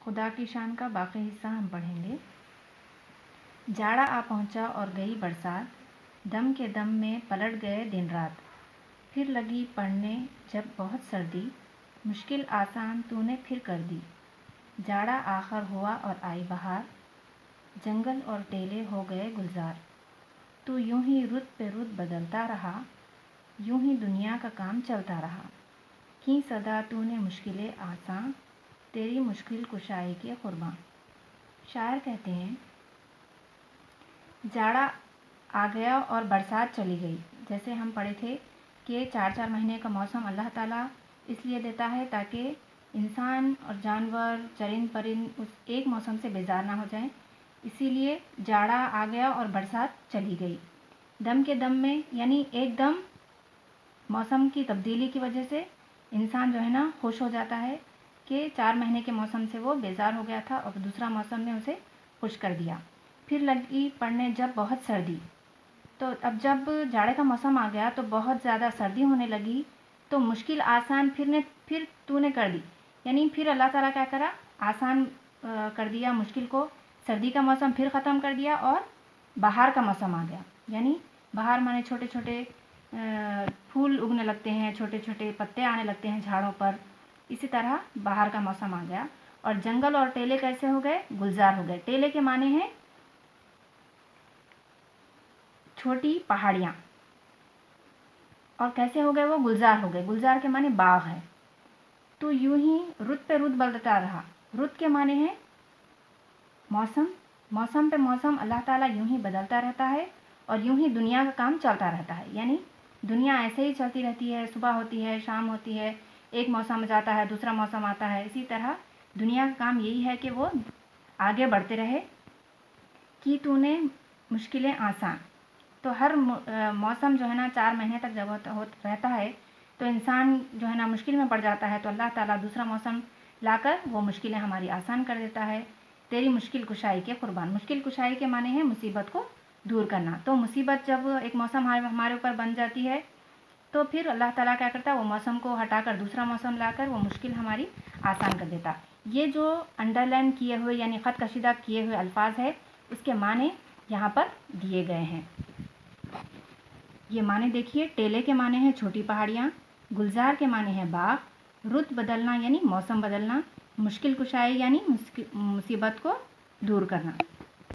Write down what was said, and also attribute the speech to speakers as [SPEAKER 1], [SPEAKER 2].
[SPEAKER 1] خدا کی شان کا باقی حصہ ہم پڑھیں گے۔ جاڑا آ پہنچا اور گئی برسات، دم کے دم میں پلٹ گئے دن رات۔ پھر لگی پڑھنے جب بہت سردی، مشکل آسان تو نے پھر کر دی۔ جاڑا آخر ہوا اور آئی بہار، جنگل اور ٹیلے ہو گئے گلزار۔ تو یوں ہی رت پہ رت بدلتا رہا، یوں ہی دنیا کا کام چلتا رہا۔ کیں صدا تو نے مشکلیں آساں، تیری مشکل کشائی کے قرباں۔ شاعر کہتے ہیں جاڑا آ گیا اور برسات چلی گئی۔ جیسے ہم پڑھے تھے کہ 4 مہینے کا موسم اللہ تعالیٰ اس لیے دیتا ہے تاکہ انسان اور جانور چرند پرند اس ایک موسم سے بیزار نہ ہو جائیں، اسی لیے جاڑا آ گیا اور برسات چلی گئی۔ دم کے دم میں یعنی ایک دم موسم کی تبدیلی کی وجہ سے انسان جو ہے نا خوش ہو جاتا ہے کہ 4 مہینے کے موسم سے وہ بیزار ہو گیا تھا اور دوسرا موسم نے اسے خوش کر دیا۔ پھر لگی پڑنے جب بہت سردی، تو اب جب جاڑے کا موسم آ گیا تو بہت زیادہ سردی ہونے لگی، تو مشکل آسان پھر تو نے کر دی، یعنی پھر اللہ تعالیٰ کیا کرا، آسان کر دیا مشکل کو۔ سردی کا موسم پھر ختم کر دیا اور بہار کا موسم آ گیا، یعنی بہار مانے چھوٹے چھوٹے پھول اگنے لگتے ہیں، چھوٹے چھوٹے پتے آنے لگتے ہیں جھاڑوں پر، اسی طرح بہار کا موسم آ گیا۔ اور جنگل اور ٹیلے کیسے ہو گئے، گلزار ہو گئے۔ ٹیلے کے معنی ہیں چھوٹی پہاڑیاں، اور کیسے ہو گئے وہ، گلزار ہو گئے۔ گلزار کے معنی باغ ہے۔ تو یوں ہی رت پہ رت بدلتا رہا۔ رت کے معنی ہے موسم، موسم پہ موسم اللہ تعالیٰ یوں ہی بدلتا رہتا ہے اور یوں ہی دنیا کا کام چلتا رہتا ہے، یعنی دنیا ایسے ہی چلتی رہتی ہے، صبح ہوتی ہے، شام ہوتی ہے، ایک موسم جاتا ہے، دوسرا موسم آتا ہے، اسی طرح دنیا کا کام یہی ہے کہ وہ آگے بڑھتے رہے۔ کی تو نے مشکلیں آسان، تو ہر موسم جو ہے نا 4 مہینے تک جب رہتا ہے تو انسان جو ہے نا مشکل میں پڑ جاتا ہے، تو اللہ تعالیٰ دوسرا موسم لا کر وہ مشکلیں ہماری آسان کر دیتا ہے۔ تیری مشکل کشائی کے قربان۔ مشکل کشائی کے معنی ہے مصیبت کو دور کرنا۔ تو مصیبت جب ایک موسم ہمارے اوپر بن جاتی ہے تو پھر اللہ تعالیٰ کیا کرتا ہے، وہ موسم کو ہٹا کر دوسرا موسم لا کر وہ مشکل ہماری آسان کر دیتا۔ یہ جو انڈر لائن کیے ہوئے یعنی خط کشیدہ کیے ہوئے الفاظ ہے، اس کے معنی یہاں پر دیے گئے ہیں۔ یہ معنی دیکھیے، ٹیلے کے معنی ہے چھوٹی پہاڑیاں، گلزار کے معنی ہے باغ، رت بدلنا یعنی موسم بدلنا، مشکل کشائی یعنی مصیبت کو دور کرنا۔